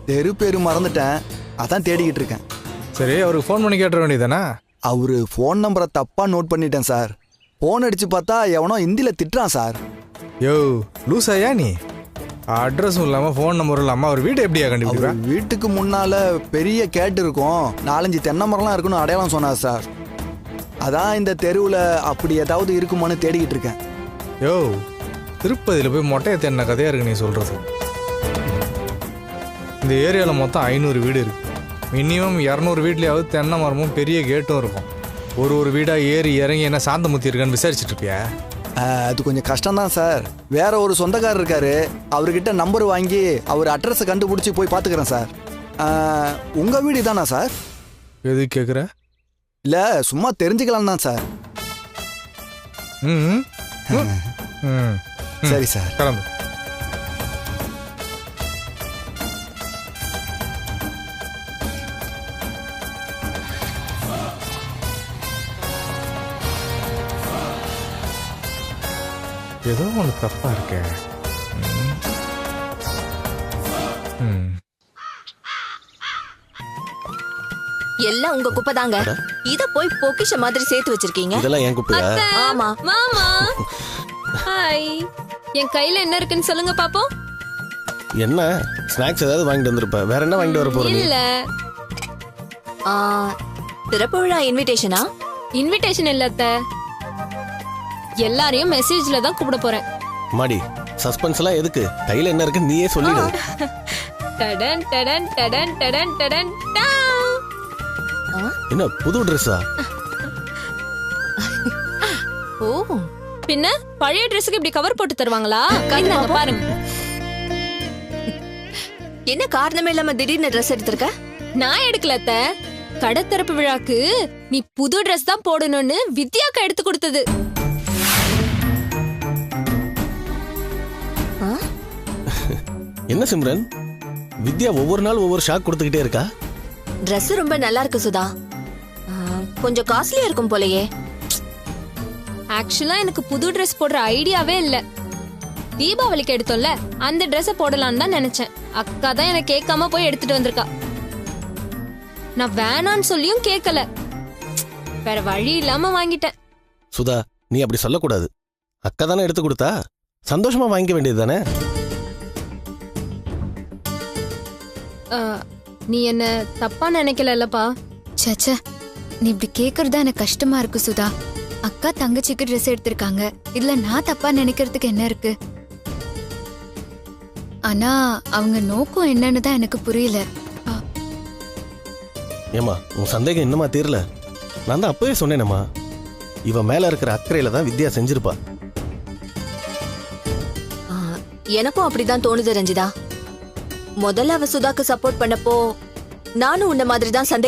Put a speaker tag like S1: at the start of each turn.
S1: தெரு பேரு மறந்துட்டேன், அதான் தேடிக்கிட்டு இருக்கேன்.
S2: சரி, அவருக்கு ஃபோன் பண்ணி கேட்ட வேண்டியதானே?
S1: அவரு ஃபோன் நம்பரை தப்பா நோட் பண்ணிட்டேன் சார். ஃபோன் அடிச்சு பார்த்தா எவனோ ஹிந்தியில திட்டுறான் சார்.
S2: யோ லூஸ் ஐயா நீ, அட்ரஸும் இல்லாமல் ஃபோன் நம்பரும் இல்லாமல் அவர் வீட்டை எப்படியா கண்டுபிடிப்பேன்?
S1: வீட்டுக்கு முன்னால பெரிய கேட்டு இருக்கும், 4-5 தென்னை மரம்லாம் இருக்குன்னு அடையாளம் சொன்னார் சார். அதான் இந்த தெருவில் அப்படி ஏதாவது இருக்குமான்னு தேடிக்கிட்டு இருக்கேன்.
S2: யோ திருப்பதியில் போய் மொட்டையை தேடின கதையாக இருக்கு நீ சொல்கிறது. இந்த ஏரியாவில் மொத்தம் 500 வீடு இருக்குது. மினிமம் 200 வீட்லேயாவது தென்னை மரமும் பெரிய கேட்டும் இருக்கும். ஒரு வீடாக ஏறி இறங்கி என்ன சாந்தமுத்தி இருக்கான்னு விசாரிச்சுட்டு இருப்பியா?
S1: அது கொஞ்சம் கஷ்டம்தான் சார். வேற ஒரு சொந்தக்காரர் இருக்காரு, அவர்கிட்ட நம்பர் வாங்கி அவர் அட்ரஸை கண்டுபிடிச்சி போய் பார்த்துக்கிறேன் சார். உங்கள் வீடு தானா சார்?
S2: எது கேட்குற?
S1: இல்லை, சும்மா தெரிஞ்சுக்கலாம் தான் சார்.
S2: ம் ம்
S1: சரி சார்.
S2: கிளம்பு. ஏதோ ஒன்று தப்பா இருக்க.
S3: எல்லாம் உங்க குப்பை தாங்க. இத போய் பொக்கிஷ மாதிரி சேர்த்து வச்சிருக்கீங்க.
S4: இதெல்லாம் என் குப்பையா?
S3: ஆமா.
S5: மாமா ஹாய், என் கையில என்ன இருக்குன்னு சொல்லுங்க பாப்போம்.
S4: என்ன ஸ்நாக்ஸ் ஏதாவது வாங்கிட்டு வந்திருப்ப? வேற என்ன வாங்கிட்டு வர போற?
S5: இல்ல,
S3: திறப்பு விழா இன்விடேஷனா?
S5: இன்விடேஷன் இல்ல அத்தை, எல்லாரையும் மெசேஜ்ல தான் கூப்பிட போறேன்.
S4: மாடி சஸ்பென்ஸ் எல்லாம் எதுக்கு? கையில என்ன இருக்கு நீயே சொல்லிடு.
S5: டடன் டடன் டடன் டடன் டடன் டா.
S4: என்ன புது ட்ரெஸ்ஸா?
S3: ஓ,
S5: பின்ன பழைய ட்ரெஸ்ஸுக்கு இப்படி கவர் போட்டு தருவாங்களா? இந்தாங்க பாருங்க.
S3: என்ன காரணமே இல்லாம திடீர்னு ட்ரெஸ் எடுத்திருக்க?
S5: நான் எடுக்கல அத்தை, கடை திறப்பு விழாக்கு நீ புது ட்ரெஸ் தான் போடணும்னு வித்யாக்கா எடுத்து கொடுத்தது.
S4: என்ன சிம்ரன், வித்யா ஒவ்வொரு நாள் ஒவ்வொரு ஷாக் கொடுத்துக்கிட்டே இருக்கா?
S3: ட்ரெஸ் ரொம்ப நல்லா இருக்கு சுதா. கொஞ்சம் காஸ்ட்லியா இருக்கும் போலயே.
S5: ஆக்சுவலா எனக்கு புது ட்ரெஸ் போடுற ஐடியாவே இல்ல. தீபாவளிக்கு எடுத்தோம்ல, அந்த ட்ரெஸ் போடலான்னு தான் நினைச்சேன். அக்கா தான் எனக்கு கேட்காம போய் எடுத்துட்டு வந்திருக்கா. நான் வேணான்னு சொல்லியும் கேட்கல, வேற வழி இல்லாம வாங்கிட்டேன்.
S4: சுதா, நீ அப்படி சொல்லக்கூடாது. அக்கா தானே எடுத்து கொடுத்தா, சந்தோஷமா வாங்கிக்க வேண்டியது தானே?
S5: நீ என்ன தப்பா நினைக்கலப்பா?
S6: சச்சா, நீ இப்படி கேக்குறதா எனக்கு கஷ்டமா இருக்கு சுதா. அக்கா தங்கச்சிக்கு ட்ரெஸ் எடுத்திருக்காங்க, இதுல நான் தப்பா நினைக்கிறதுக்கு என்ன இருக்கு? ஆனா அவங்க நோக்கம் என்னன்னு தான் எனக்கு புரியல.
S4: ஏமா உன் சந்தேகம் இன்னுமா தீரல? நான் தான் அப்பவே சொன்னேனேம்மா, இவ மேல இருக்கிற அக்கறையில தான் வித்யா செஞ்சிருப்பா.
S3: எனக்கும் அப்படிதான் தோணுது ரஞ்சிதா. முதல்ல அவ சுதாக்கு சப்போர்ட் பண்ணப்போ நானும் உன்ன மாதிரி தான் சந்தேகம்